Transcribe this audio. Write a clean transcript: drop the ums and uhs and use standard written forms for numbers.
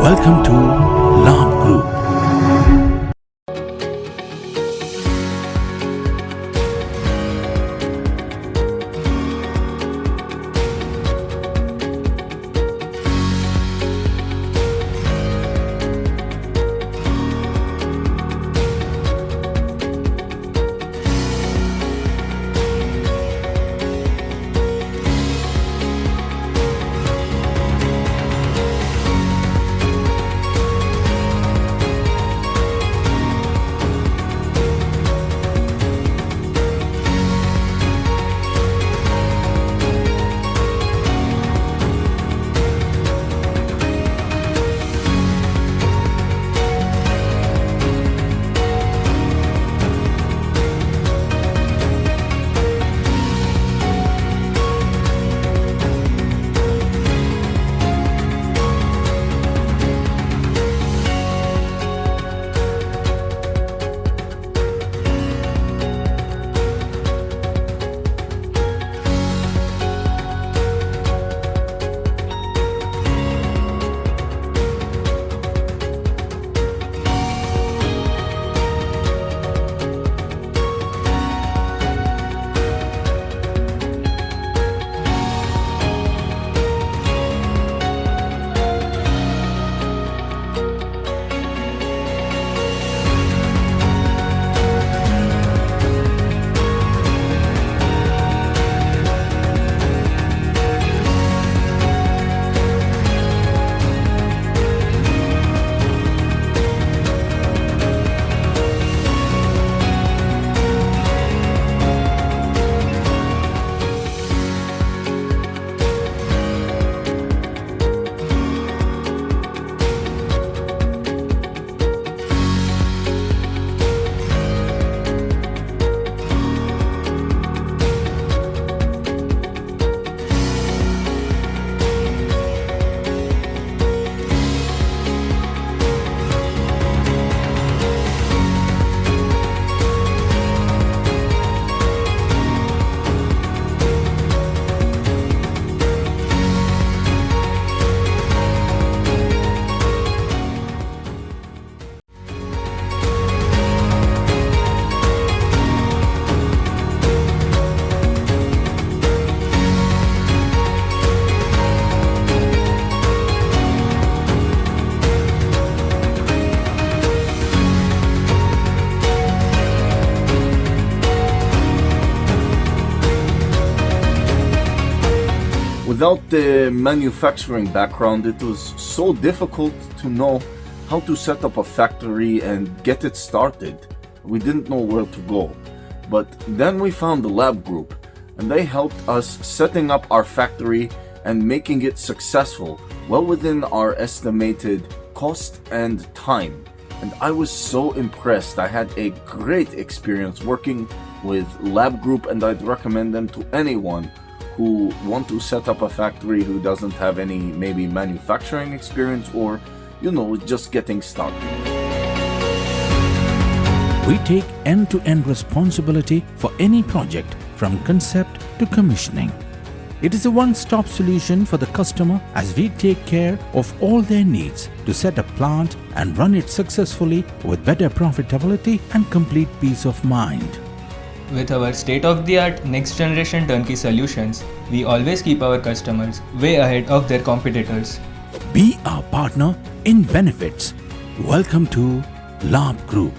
Welcome to Labh Group. Without the manufacturing background, it was so difficult to know how to set up a factory and get it started. We didn't know where to go. But then we found the Labh Group, and they helped us setting up our factory and making it successful, well within our estimated cost and time. And I was so impressed. I had a great experience working with Labh Group, and I'd recommend them to anyone who want to set up a factory who doesn't have any maybe manufacturing experience or, just getting started. We take end-to-end responsibility for any project from concept to commissioning. It is a one-stop solution for the customer as we take care of all their needs to set a plant and run it successfully with better profitability and complete peace of mind. With our state-of-the-art next-generation turnkey solutions, we always keep our customers way ahead of their competitors. Be our partner in benefits. Welcome to Labh Group.